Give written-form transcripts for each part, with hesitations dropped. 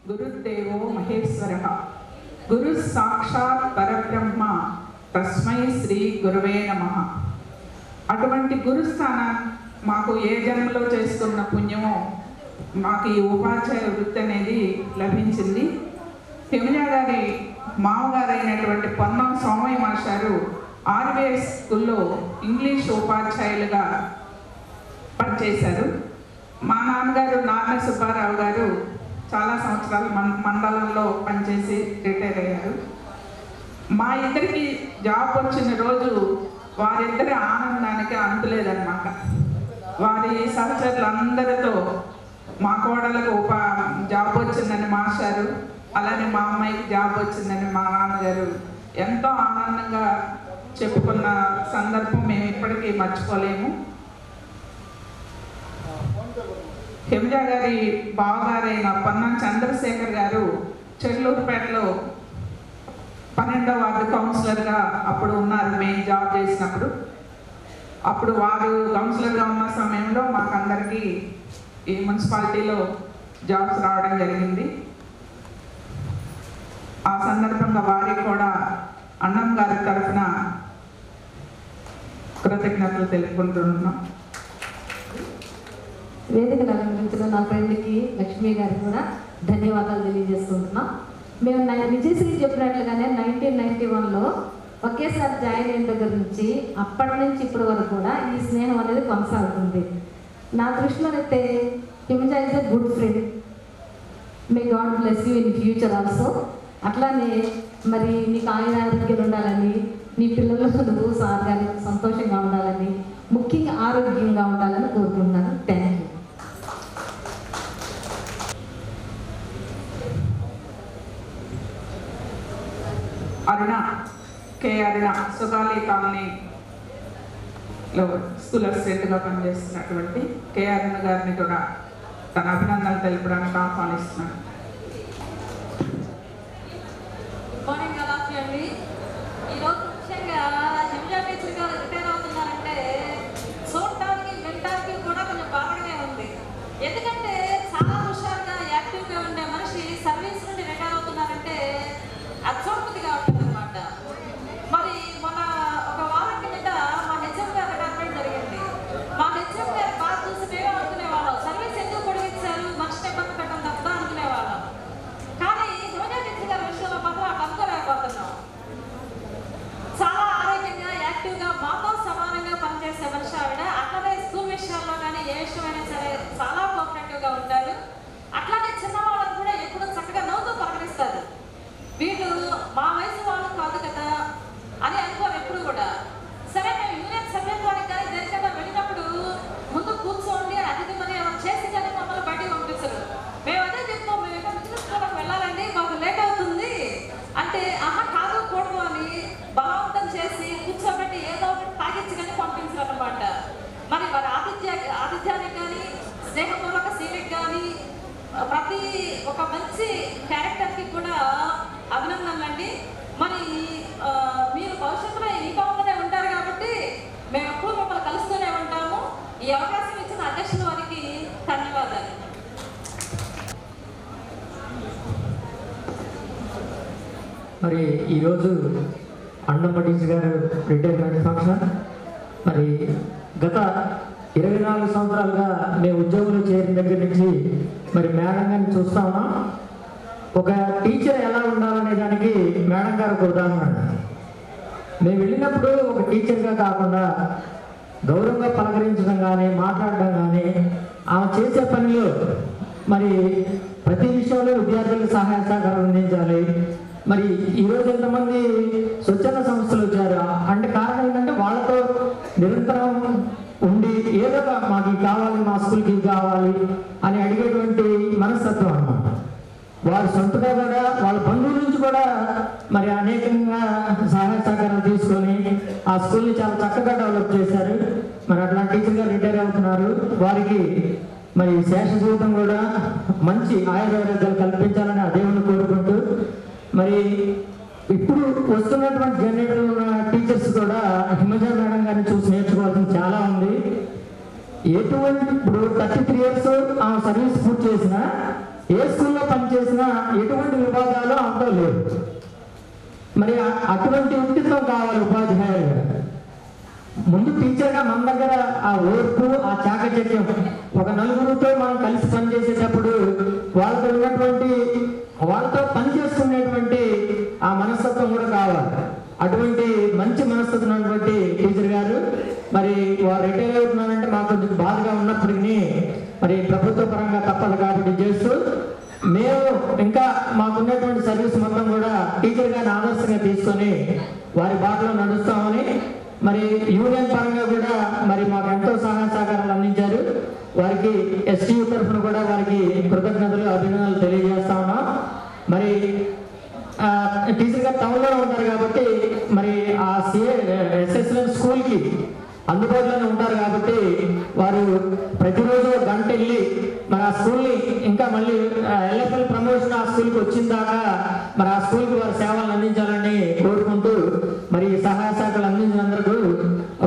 గురుదేవో మహేశ్వరః గురు సాక్షాత్ పరబ్రహ్మ తస్మై శ్రీ గురువే నమః. అటువంటి గురుస్థానం మాకు ఏ జన్మలో చేసుకున్న పుణ్యమో మాకు ఈ ఉపాధ్యాయ వృత్తి అనేది లభించింది. హిమజ గారి మామగారైనటువంటి పొన్నం సోమయ్య మాస్టారు ఆర్వీఎస్ స్కూల్లో ఇంగ్లీష్ ఉపాధ్యాయులుగా పనిచేశారు. మా నాన్నగారు నారాయణ సుబ్బారావు గారు చాలా సంవత్సరాలు మండలంలో పనిచేసి రిటైర్ అయ్యారు. మా ఇద్దరికి జాబ్ వచ్చిన రోజు వారిద్దరి ఆనందానికి అంతులేదన్నమాట. వారి సహచరులందరితో మా కోడలకు జాబ్ వచ్చిందని మాస్టారు, అలానే మా అమ్మాయికి జాబ్ వచ్చిందని మా నాన్నగారు ఎంతో ఆనందంగా చెప్పుకున్న సందర్భం మేము ఇప్పటికీ మర్చిపోలేము. హిమజ గారి బావగారైన పొన్నం చంద్రశేఖర్ గారు చెర్లూరుపేటలో 12వ వార్డు కౌన్సిలర్గా అప్పుడు ఉన్నారు. మేము జాబ్ చేసినప్పుడు అప్పుడు వారు కౌన్సిలర్గా ఉన్న సమయంలో మాకందరికీ ఈ మున్సిపాలిటీలో జాబ్స్ రావడం జరిగింది. ఆ సందర్భంగా వారికి కూడా అన్నం గారి తరఫున కృతజ్ఞతలు తెలుపుకుంటున్నాం. వేదికను అలంకరించిన నా ఫ్రెండ్కి లక్ష్మి గారికి కూడా ధన్యవాదాలు తెలియజేసుకుంటున్నాం. మేము విజయశ్రీ చెప్పినట్లుగానే 1991లో ఒకేసారి జాయిన్ అయిన దగ్గర నుంచి అప్పటి నుంచి ఇప్పటి వరకు కూడా ఈ స్నేహం అనేది కొనసాగుతుంది. నా దృష్టిలో అయితే Himaja is a good friend. May God bless you in future also. అట్లానే మరి నీకు ఆరోగ్యాలు ఉండాలని, నీ పిల్లలు నువ్వు సార్ గారి సంతోషంగా ఉండాలని, ముఖ్యంగా ఆరోగ్యంగా ఉండాలని కోరుకుంటున్నాను. Thank you. అరుణ అరుణ సుగాలి కాలనీలో స్కూల్ అసిస్టెంట్గా పనిచేస్తున్నటువంటి అరుణ గారిని కూడా తన అభినందనలు తెలపడానికి ఆహ్వానిస్తున్నాను. మార్నింగ్ అలా అండి. ఈరోజు ముఖ్యంగా హిమజ టీచర్ గారు రిటైర్ అవుతున్నారంటే చూడటానికి వినడానికి కూడా కొంచెం బాగానే ఉంది. ఎందుకంటే చాలా హుషారుగా యాక్టివ్గా ఉండే మనిషి సర్వీస్ నుండి రిటైర్ అవుతున్నారంటే అత్యున్నతిగా ఉంటుందన్నమాట. మరి మన ఒక వారం కింద మా హెచ్ఎం గారు రిటైర్మెంట్ జరిగింది. మా హెచ్ఎం గారు బాగా చూసి మేము అనుకునేవాళ్ళం, సర్వీస్ ఎందుకు పొడిగించారు, మనిషిని ఇబ్బంది పెట్టడం తప్ప అనుకునేవాళ్ళం. కానీ హిమజ టీచర్ గారి విషయంలో మాత్రం అట్లా అనుకోలేకపోతున్నాం. చాలా ఆరోగ్యంగా యాక్టివ్గా మాతో సమానంగా పనిచేసే మనిషి ఆవిడ. అట్లనే స్కూల్ విషయాల్లో కానీ ఏ విషయమైనా సరే చాలా కోఆపరేటివ్గా ఉంటారు. అట్లానే చిన్నవాళ్ళని కూడా ఎప్పుడూ చక్కగా నవ్వుతూ పలకరిస్తారు. వీళ్ళు మా వయసు వాళ్ళు కాదు కదా అని అనుకోరు ఎప్పుడు కూడా. సరే మేము యూనియన్ సభ్యత్వానికి కానీ దేనికైనా వెళ్ళినప్పుడు ముందు కూర్చోండి అని అతిథి మరి చేసి కానీ మమ్మల్ని బయటికి పంపించరు. మేము అదే చెప్తాం, మేము ఎక్కడ బిజినెస్ స్కూల్కి వెళ్ళాలండి, మాకు లేట్ అవుతుంది అంటే ఆహా కాదు కూడదు అని బలవంతం చేసి కూర్చోబెట్టి ఏదో ఒకటి తాగించి కానీ పంపించరు అన్నమాట. మరి వారి ఆతిథ్యానికి కానీ స్నేహపూర్వక శీలికి కానీ ప్రతి ఒక మంచి క్యారెక్టర్కి కూడా అభినందనలండి. మరి మీరు భవిష్యత్తులో ఈ కాలంలోనే ఉంటారు కాబట్టి మేము ఎప్పుడు మిమ్మల్ని కలుస్తూనే ఉంటాము. ఈ అవకాశం ఇచ్చిన అధ్యక్షుల వారికి ధన్యవాదాలు. మరి ఈరోజు అన్నం టీచర్ గారు రిటైర్మెంట్ ఫంక్షన్. మరి గత 24 సంవత్సరాలుగా మేము ఉద్యోగంలో చేరిన దగ్గర నుంచి మరి మేడం గారిని చూస్తా ఉన్నాం. ఒక టీచర్ ఎలా ఉండాలనే దానికి మేడం గారు ఒక ఉదాహరణ. మేము వెళ్ళినప్పుడు ఒక టీచర్గా కాకుండా గౌరవంగా పలకరించడం కానీ మాట్లాడడం కానీ ఆమె చేసే పనిలో మరి ప్రతి విషయంలో విద్యార్థులకు సహాయ సహకారం అందించాలి. మరి ఈరోజు ఎంతమంది స్వచ్ఛంద సంస్థలు వచ్చారు అంటే కారణం ఏంటంటే వాళ్ళతో నిరంతరం ఉండి ఏదో మాకు కావాలి, మా స్కూల్కి కావాలి అని అడిగేటువంటి మనస్తత్వం అన్నమాట. వారు సొంతగా కూడా వాళ్ళ బంధువుల నుంచి కూడా మరి అనేకంగా సహాయ సహకారం తీసుకొని ఆ స్కూల్ని చాలా చక్కగా డెవలప్ చేశారు. మరి అట్లాంటి టీచర్ గారు రిటైర్ అవుతున్నారు. వారికి మరి శేష జీవితం కూడా మంచి ఆయుర్వేదాలు కల్పించాలని ఆ దేవుని కోరుకుంటూ మరి ఇప్పుడు వస్తున్నటువంటి జనరేటర్ ఉన్న టీచర్స్ కూడా హిమజ మేడం గారిని చూసి నేర్చుకోవాల్సింది చాలా ఉంది. ఎటువంటి ఇప్పుడు 33 years ఆ సర్వీస్ పూర్తి చేసిన ఏ స్కూల్లో పనిచేసినా ఎటువంటి వివాదాలు అంతా లేవు. మరి అటువంటి వ్యక్తిత్వం కావాలి ఉపాధ్యాయులుగా. ముందు టీచర్గా మన దగ్గర ఆ ఓర్పు, ఆ చాకచక్యం, ఒక నలుగురితో మనం కలిసి పనిచేసేటప్పుడు వాళ్ళతో పనిచేసుకునేటువంటి ఆ మనస్తత్వం కూడా కావాలి. అటువంటి మంచి మనస్తత్వం ఉన్నటువంటి టీచర్ గారు మరి వారు రిటైర్ అవుతున్నారంటే మాకు కొంచెం బాధగా ఉన్నప్పటికీ మరి ప్రభుత్వ పరంగా తప్పదు కాబట్టి చేస్తూ మేము ఇంకా మాకున్నటువంటి సర్వీస్ మొత్తం కూడా టీచర్ గారిని ఆదర్శంగా తీసుకొని వారి బాటలో నడుస్తామని, మరి యూనియన్ పరంగా కూడా మరి మాకు ఎంతో సహాయ సహకారాలు అందించారు. వారికి ఎస్టీయూ తరఫున కూడా వారికి కృతజ్ఞతలు, అభినందనలు తెలియజేస్తా ఉన్నాం. మరి టీచర్ గారు టౌన్లో ఉంటారు కాబట్టి మరి ఆ ఎస్ఎస్ఎల్ స్కూల్కి అందుబాటులోనే ఉంటారు కాబట్టి వారు ప్రతిరోజు గంట వెళ్ళి మరి ఆ స్కూల్ని ఇంకా మళ్ళీ ఎల్ఎఫ్ఎల్ ప్రమోషన్ ఆ స్కూల్కి వచ్చిన దాకా మరి ఆ స్కూల్కి వారి సేవలను అందించాలని కోరుకుంటూ మరి సహాయ సహకారాలు అందించినందుకు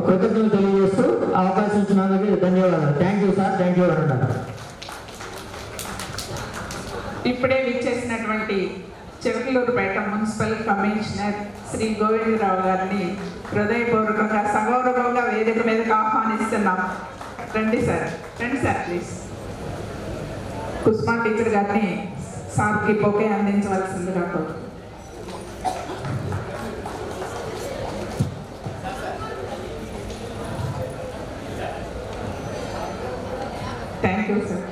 కృతజ్ఞతలు తెలియజేస్తూ అవకాశం ఇచ్చినందుకు ధన్యవాదాలు. Thank you sir, thank you అంటారు. ఇప్పుడే విచ్చేసినటువంటి చిలకలూరుపేట మున్సిపల్ కమిషనర్ శ్రీ గోవిందరావు గారిని హృదయపూర్వకంగా సగౌరవంగా వేదిక మీదకి ఆహ్వానిస్తున్నాం. రండి సార్ ప్లీజ్. కుస్మా టీచర్ గారిని సార్కి బొకే అందించవలసిందిగా కోరు. Thank you sir.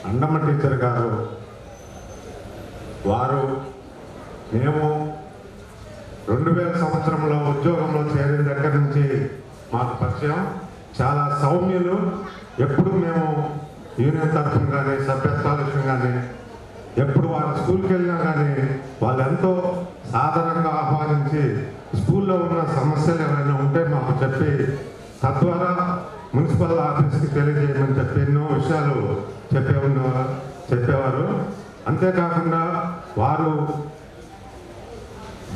Annamma teacher గారు వారు మేము 2000 సంవత్సరంలో ఉద్యోగంలో చేరిన దగ్గర నుంచి మాకు పరిచయం. చాలా సౌమ్యులు. ఎప్పుడు మేము యూనియన్ తరఫున కానీ సభ్యత్వాల విషయం కానీ ఎప్పుడు వాళ్ళ స్కూల్కి వెళ్ళినా కానీ వాళ్ళు ఎంతో సాధారణంగా ఆహ్వానించి స్కూల్లో ఉన్న సమస్యలు ఏమైనా ఉంటే మాకు చెప్పి తద్వారా మున్సిపల్ ఆఫీస్కి తెలియజేయమని చెప్పి ఎన్నో విషయాలు చెప్పేవారు. అంతేకాకుండా వారు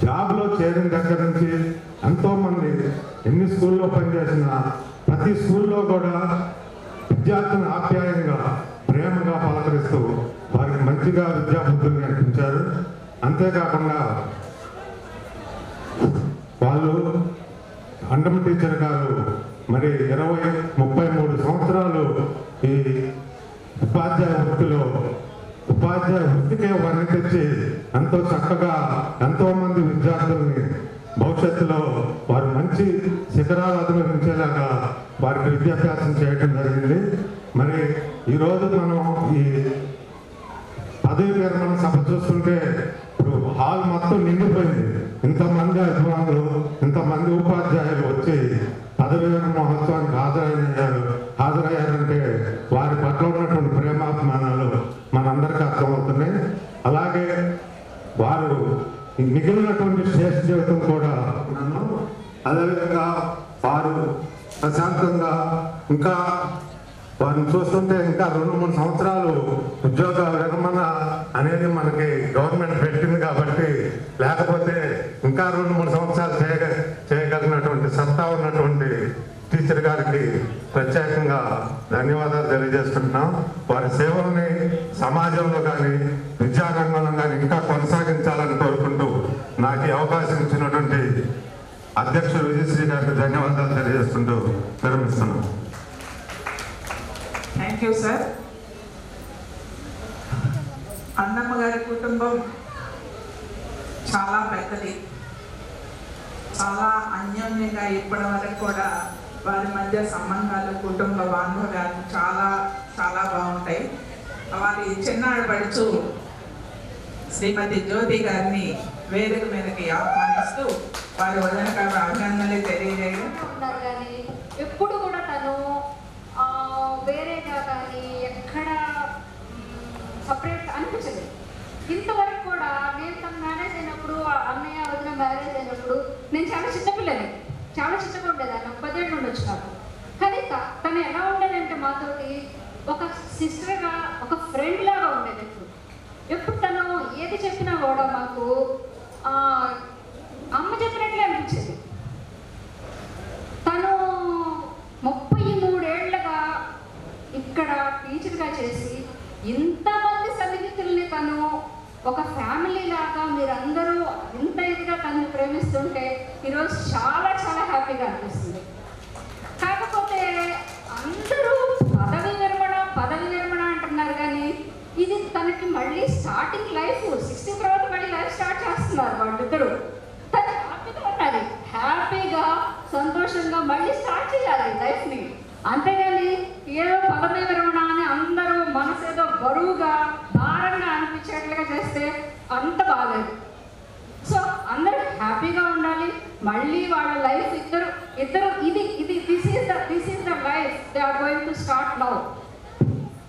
జాబ్లో చేరిన దగ్గర నుంచి ఎంతోమంది ఎన్ని స్కూల్లో పనిచేసినా ప్రతి స్కూల్లో కూడా విద్యార్థులను ఆప్యాయంగా ప్రేమగా పలకరిస్తూ వారికి మంచిగా విద్యాబుద్ధులు నేర్పించారు. అంతేకాకుండా వాళ్ళు అన్నమ్మ టీచర్ గారు మరి 33 సంవత్సరాలు ఈ ఉపాధ్యాయ వృత్తికే వన్నీ తెచ్చి ఎంతో చక్కగా ఎంతోమంది విద్యార్థుల్ని భవిష్యత్తులో వారు మంచి శిఖరాలు అధిరోహించేలాగా వారికి విద్యాభ్యాసం చేయడం జరిగింది. మరి ఈరోజు మనం ఈ పదవి విరమణ సభ చూస్తుంటే ఇప్పుడు హాల్ మొత్తం నిండిపోయింది. ఇంతమంది అభిమానులు, ఇంతమంది ఉపాధ్యాయులు వచ్చి పదవి విరమణ మహోత్సవానికి హాజరయ్యారంటే వారి పట్ల ఉన్నటువంటి ప్రేమాభిమానాలు మనందరికీ అర్థమవుతున్నాయి. అలాగే వారు మిగిలినటువంటి శ్రేష్ఠ జీవితం కూడా నన్ను అదేవిధంగా వారు ప్రశాంతంగా ఇంకా వారిని చూస్తుంటే ఇంకా 2-3 సంవత్సరాలు ఉద్యోగ విరమణ అనేది మనకి గవర్నమెంట్ పెట్టింది కాబట్టి, లేకపోతే ఇంకా 2-3 సంవత్సరాలు చేయగలిగినటువంటి సత్తా ఉన్నటువంటి టీచర్ గారికి ప్రత్యేకంగా ధన్యవాదాలు తెలియజేస్తున్నాం. వారి సేవల్ని సమాజంలో కానీ విద్యారంగంలో కానీ ఇంకా కొనసాగించాలని కోరుకుంటూ నాకు ఈ అవకాశం ఇచ్చినటువంటి అధ్యక్షుడు విజయశ్రీ గారికి ధన్యవాదాలు తెలియజేస్తుంటూ విరమిస్తున్నాం. Thank you sir. అన్నమ్మ గారి కుటుంబం చాలా పెద్దది. చాలా అన్యోన్యంగా ఇప్పటి వరకు కూడా వారి మధ్య సంబంధాలు, కుటుంబ బాంధవ్యాలు చాలా చాలా బాగుంటాయి. వారి చిన్నాడపడుచు శ్రీమతి జ్యోతి గారిని వేదిక మీదకి ఆహ్వానిస్తూ వారి వదనకు అభినందనలు తెలియజేయడం. కానీ ఎప్పుడు కూడా తను వేరేగా కానీ ఎక్కడ సపరేట్ అనిపించలేదు. ఇంతవరకు కూడా నేను తను మ్యారేజ్ అయినప్పుడు, అన్నయ్య వదిన మ్యారేజ్ అయినప్పుడు నేను చాలా చిన్నపిల్లని, చాలా చిన్నగా ఉండేదాన్ని. 10 ఏళ్ళు ఉండొచ్చు నాకు. కానీ తను ఎలా ఉండేదంటే మాతోటి ఒక సిస్టర్గా, ఒక ఫ్రెండ్ లాగా ఉండేది. ఎప్పుడు తను ఏది చెప్పినా కూడా మాకు అమ్మ ఒక ఫ్యామిలీ లాగా మీరందరూ ఇంత ఇదిగా తనని ప్రేమిస్తుంటే ఈరోజు చాలా చాలా హ్యాపీగా అనిపిస్తుంది. కాకపోతే అందరూ పదవి విరమణ అంటున్నారు, కానీ ఇది తనకి మళ్ళీ స్టార్టింగ్ లైఫ్ 60 తర్వాత మళ్ళీ లైఫ్ స్టార్ట్ చేస్తున్నారు వాళ్ళిద్దరూ. తను హ్యాపీగా ఉండాలి, హ్యాపీగా సంతోషంగా మళ్ళీ స్టార్ట్ చేయాలి లైఫ్ని. అంతేగాని ఏదో పదవి విరమణ అని అందరూ మనసు ఏదో బరువుగా భారంగా అనిపించేట్లుగా చేస్తే అంత బాగాలేదు. సో అందరూ హ్యాపీగా ఉండాలి. మళ్ళీ వాళ్ళ లైఫ్ ఇద్దరు ఇది this is the life they are going to start now.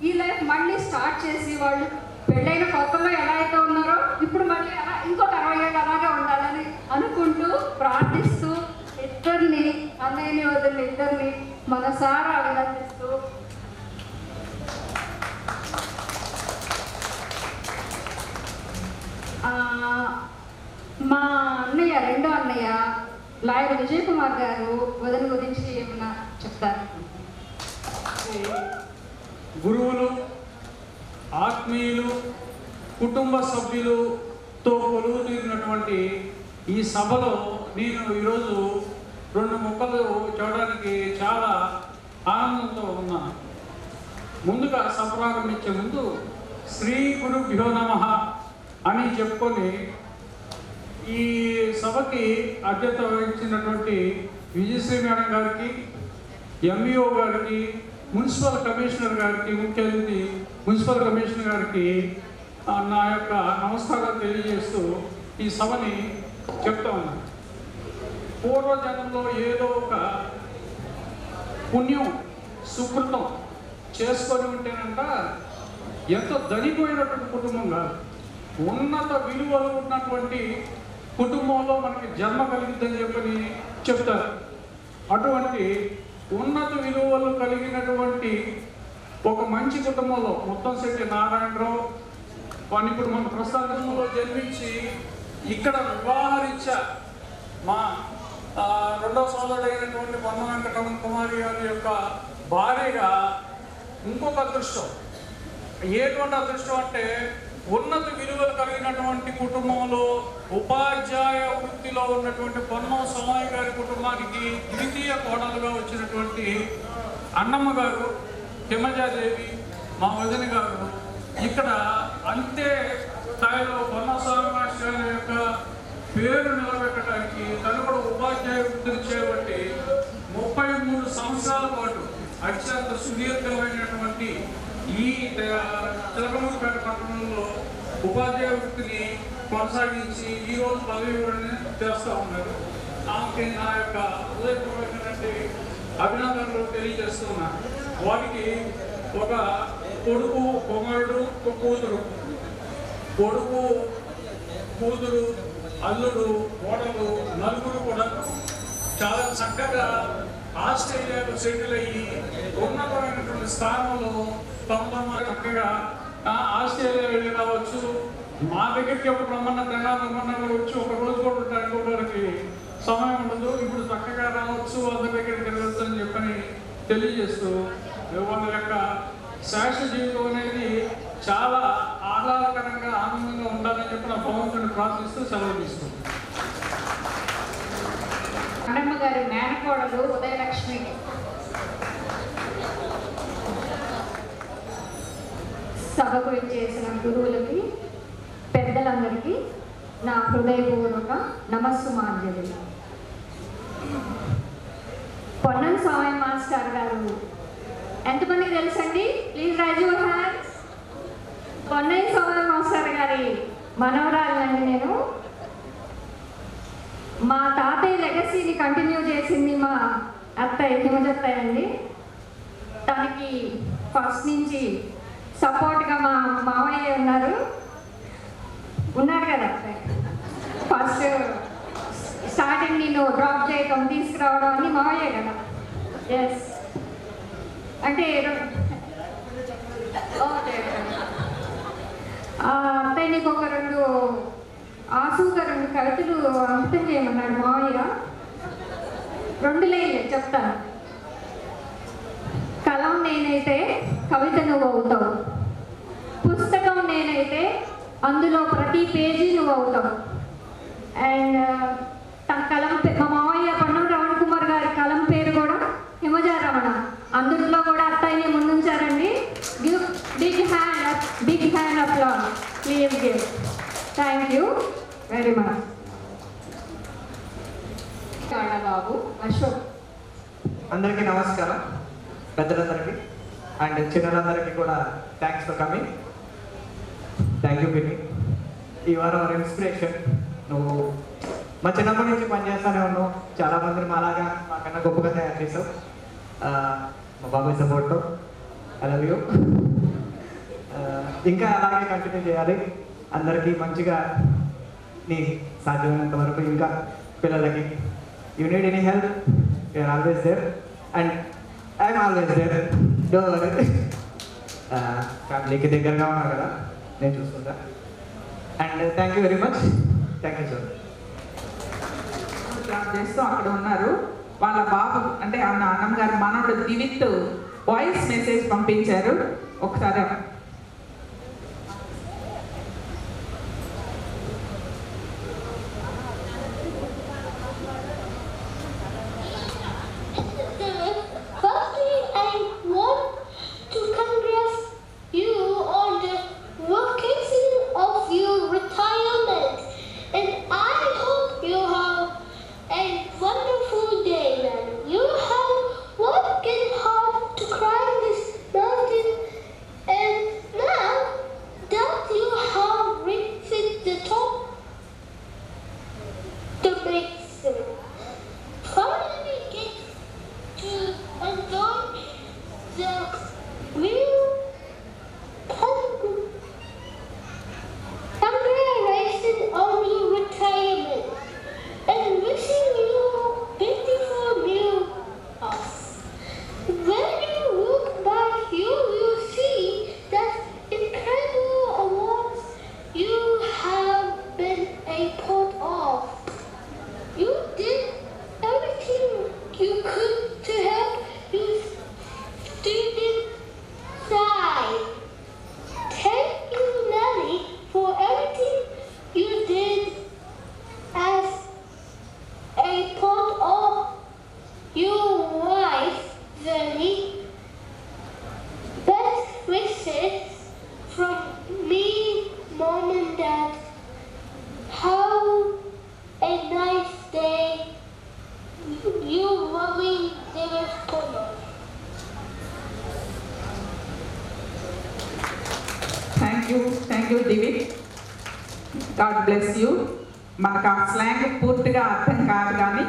ఈ లైఫ్ మళ్ళీ స్టార్ట్ చేసి వాళ్ళు పెళ్ళైన కొత్తలో ఎలా అయితే ఉన్నారో ఇప్పుడు మళ్ళీ అలా ఇంకొక 60 ఏళ్ళు అలాగే ఉండాలని అనుకుంటూ ప్రార్థిస్తూ ఇద్దరిని, అన్నయ్యని వదిలి ఇద్దరిని మనసారా అభినందిస్తూ మా అన్నయ్య రెండో అన్నయ్య లాయర్ విజయ్ కుమార్ గారు వదిన గురించి ఏమన్నా చెప్తారు. గురువులు, ఆత్మీయులు, కుటుంబ సభ్యులతో కొలువు తీరినటువంటి ఈ సభలో నేను ఈరోజు 2 ముక్కలు చూడడానికి చాలా ఆనందంతో ఉన్నాను. ముందుగా సభ ప్రారంభించే ముందు శ్రీ గురుభ్యో నమః అని చెప్పుకొని ఈ సభకి అధ్యక్షత వహించినటువంటి విజయశ్రీ మేడం గారికి, ఎంఈఓ గారికి, మున్సిపల్ కమిషనర్ గారికి, ముఖ్య అతిథి మున్సిపల్ కమిషనర్ గారికి నా యొక్క నమస్కారాలు తెలియజేస్తూ ఈ సభని చెప్తా ఉన్నాను. పూర్వజన్మలో ఏదో ఒక పుణ్యం సుకృతం చేసుకొని ఉంటేనంట ఎంతో ధనిపోయినటువంటి కుటుంబం కాదు, ఉన్నత విలువలు ఉన్నటువంటి కుటుంబంలో మనకి జన్మ కలిగిద్దని చెప్పని చెప్తారు. అటువంటి ఉన్నత విలువలు కలిగినటువంటి ఒక మంచి కుటుంబంలో ముత్తంశెట్టి నారాయణరావు వాడిని ఇప్పుడు మన ప్రస్థానంలో జన్మించి ఇక్కడ వివాహరీత్యా మా రెండవ సోదరుడైనటువంటి బొమ్మ వెంకటరమణ కుమారి గారి యొక్క భార్యగా ఇంకొక అదృష్టం. ఏటువంటి అదృష్టం అంటే ఉన్నత విలువలు కలిగినటువంటి కుటుంబంలో ఉపాధ్యాయ వృత్తిలో ఉన్నటువంటి పొన్నం సోమయ్య గారి కుటుంబానికి ద్వితీయ కోడలుగా వచ్చినటువంటి అన్నమ్మ గారు, హిమజాదేవి మా వదిన గారు ఇక్కడ అంతే స్థాయిలో పొన్నం స్వామి మాస్టర్ గారి యొక్క పేరు నిలబెట్టడానికి తను కూడా ఉపాధ్యాయ వృత్తిని చేపట్టి 33 సంవత్సరాల పాటు అత్యంత సుదీర్ఘమైనటువంటి ఈ చిలకలూరుపేట పట్టణంలో ఉపాధ్యాయ వృత్తిని కొనసాగించి ఈరోజు పదవి విరమణ చేస్తూ ఉన్నారు. ఆమెకి నా యొక్క హృదయపూర్వకమైనటువంటి అభినందనలు తెలియజేస్తున్నాను. వారికి ఒక కొడుకు, కుమారుడు, ఒక కూతురు. కొడుకు, కూతురు, అల్లుడు, కోడలు నలుగురు కూడా చాలా చక్కగా ఆస్ట్రేలియాలో సెటిల్ అయ్యి ఉన్నతమైనటువంటి స్థానంలో తమ చక్కగా ఆస్ట్రేలియా వెళ్ళి రావచ్చు. మా దగ్గరికి ఎప్పుడు రమ్మన్నా రమ్మన్నా వచ్చి ఒక రోజు కూడా ఉంటానికి సమయం ఉండదు. ఇప్పుడు చక్కగా రావచ్చు, అందరి దగ్గరికి వెళ్ళవచ్చు అని చెప్పని తెలియజేస్తూ వాళ్ళ యొక్క శాశ్వత జీవితం అనేది చాలా ఆహ్లాదకరంగా ఆనందంగా ఉండాలని చెప్పి నా భగవంతుని ప్రార్థిస్తూ సెలవు తీసుకుంటాను. అన్నమ్మ గారి మేనకోడలు ఉదయలక్ష్మి. సభకు చేసిన గురువులకి, పెద్దలందరికీ నా హృదయపూర్వక నమస్సుమాంజలి. పొన్నం స్వామి మాస్టర్ గారు ఎంతమందికి తెలుసండి? Please raise your hands. Ponnam Swamy master గారి మనవరాలండి నేను. మా తాతయ్య లెగసీని కంటిన్యూ చేసింది మా అత్తయ్య హిమజత్తయ్య అండి. తనకి ఫస్ట్ నుంచి సపోర్ట్గా మా మామయ్య ఉన్నారు కదా. ఫస్ట్ స్టార్టింగ్ నేను డ్రాప్ చేయడం, తీసుకురావడం అన్ని మామయ్య కదా. ఎస్ అంటే అత్తయ్య నీకు ఒక 2 ఆసుగా 2 కవితలు అంకితం చేయమన్నాడు మావయ్య. 2 లైన్లు చెప్తాను. కలం నేనైతే కవిత నువ్వు అవుతావు, పుస్తకం నేనైతే అందులో ప్రతి పేజీ నువ్వు అవుతావు. అండ్ తన కలం మా మావయ్య పన్నూరు రమణ కుమార్ గారి కలం పేరు కూడా హిమజా రమణ. అందులో కూడా అత్తయ్యని ముందుంచారండి. Give big hand applause please give. Thank you very much. Babu Ashok. అందరికీ నమస్కారం, పెద్దలందరికీ అండ్ చిన్నలందరికీ కూడా thanks for coming. Thank you పిన్ని, యు ఆర్ అవర్ ఇన్స్పిరేషన్. నువ్వు మా చిన్నప్పటి నుంచి పనిచేస్తూనే ఉన్నావు. చాలామందిని మాలాగా మాకన్నా గొప్పగా తయారు చేసావు. మా బాబాయ్ సపోర్ట్తో ఐ లవ్ యూ. ఇంకా అలాగే కంటిన్యూ చేయాలి. అందరికీ మంచిగా నీ సాధ్యమైనంత వరకు ఇంకా పిల్లలకి you need any help, you're always there and I'm always there. Don't worry. ఫ్యామిలీకి దగ్గరగా ఉన్నా కదా, నేను చూసుకుంటా. And thank you very much. Thank you sir. Job చేస్తూ అక్కడ ఉన్నారు. వాళ్ళ బాబు అంటే అన్నం గారి మనవడు దివిత్ వాయిస్ మెసేజ్ పంపించారు. ఒకసారి Firstly, I want to congratulate you on the vacation of your retirement, and I hope you have a wonderful day. Man, you have worked hard to climb this mountain, and now that you have reached the top, the breakthrough. Finally get to enjoy the real congratulations on your retirement and wishing you beautiful new house. When you look back, you will see that incredible awards you have been a part of. You did everything you could to help your student thrive. Thank you, Nanny, for everything you did as a part of your life journey. Best wishes from me, Mom and Dad. Have a nice day. You loving David Potter. Thank you Divit. God bless you. మనకు ఆ slang పూర్తిగా అర్థం కాదు, కానీ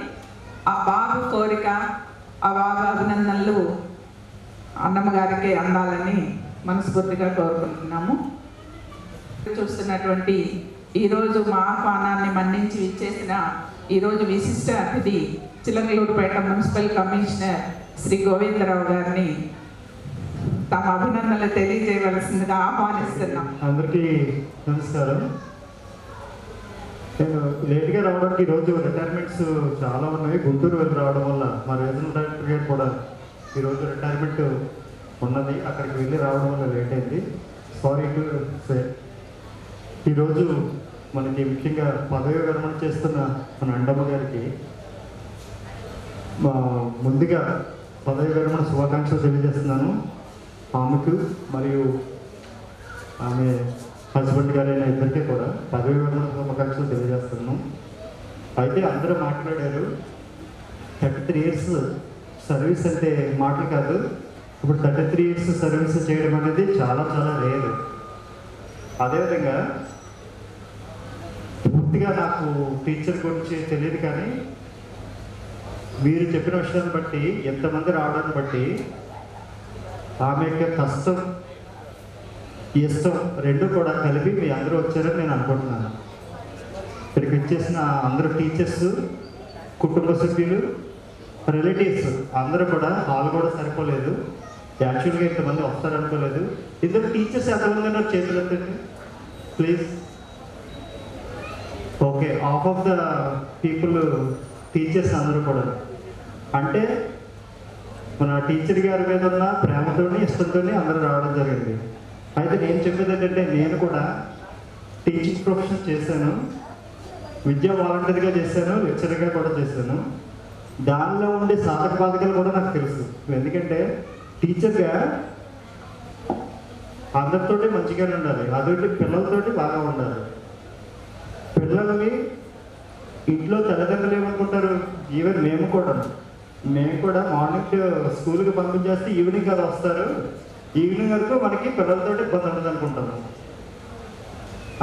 ఆ బాబు కోరిక, ఆ బాబు అభినందనలు అన్నమ్మ గారికి అందాలని మనస్ఫూర్తిగా కోరుకుంటున్నాము. చూస్తున్నటువంటి ఈరోజు మా ఆహ్వానాన్ని మన్నించి ఇచ్చేసిన ఈరోజు విశిష్ట అతిథి చిలకలూరుపేట మున్సిపల్ కమిషనర్ శ్రీ గోవిందరావు గారిని తమ అభినందనలు తెలియజేయవలసిందిగా ఆహ్వానిస్తున్నాం. అందరికీ నమస్కారం. నేను లేట్గా రావడానికి ఈరోజు రిటైర్మెంట్స్ చాలా ఉన్నాయి. గుంటూరు వెళ్ళి రావడం వల్ల మా రీజనల్ డైరెక్టర్ గారు కూడా ఈరోజు రిటైర్మెంట్ ఉన్నది, అక్కడికి వెళ్ళి రావడం వల్ల లేట్ అయింది. Sorry to say. ఈరోజు మనకి ముఖ్యంగా పదవి విరమణ చేస్తున్న మన అండమ్మ గారికి ముందుగా పదవి విరమణ శుభాకాంక్షలు తెలియజేస్తున్నాను. ఆమెకు మరియు ఆమె హస్బెండ్ గారైన ఇద్దరికీ కూడా పదవి విరమణ శుభాకాంక్షలు తెలియజేస్తున్నాం. అయితే అందరూ మాట్లాడారు 33 years సర్వీస్ అంటే మాటలు కాదు. ఇప్పుడు 33 years సర్వీస్ చేయడం అనేది చాలా చాలా రేర్. అదేవిధంగా పూర్తిగా నాకు టీచర్ గురించి తెలియదు, కానీ మీరు చెప్పిన విషయాన్ని బట్టి, ఎంతమంది రావడాన్ని బట్టి ఆమె యొక్క కష్టం ఇష్టం రెండు కూడా కలిపి మీ అందరూ వచ్చారని నేను అనుకుంటున్నాను. ఇక్కడికి వచ్చేసిన అందరూ టీచర్స్, కుటుంబ సభ్యులు, రిలేటివ్స్ అందరూ కూడా హాల్ కూడా సరిపోలేదు. యాక్చువల్గా ఇంతమంది వస్తారనుకోలేదు. ఇద్దరు టీచర్స్ ఎంతమంది ఉన్నారు చేతులు ఎత్తండి please. Okay, half of the people teachers అందరూ కూడా. అంటే మన టీచర్ గారి మీద ఉన్న ప్రేమతోని ఇష్టంతో అందరూ రావడం జరిగింది. అయితే నేను చెప్పేది ఏంటంటే, నేను కూడా టీచింగ్ ప్రొఫెషన్ చేశాను, విద్యా వాలంటీర్గా చేశాను, లెక్చరర్గా కూడా చేశాను. దానిలో ఉండే సాధక బాధకాలు కూడా నాకు తెలుసు. ఎందుకంటే టీచర్గా అందరితోటి మంచిగానే ఉండాలి, అదొకటి పిల్లలతోటి బాగా ఉండాలి. పిల్లల్ని ఇంట్లో తల్లిదండ్రులు ఏమనుకుంటారు, ఈవెన్ మేము కూడా మార్నింగ్ స్కూల్కి పంపించేస్తే ఈవినింగ్ కదా వస్తారు, ఈవినింగ్ వరకు మనకి పిల్లలతోటి ఇబ్బంది ఉండదు అనుకుంటాము.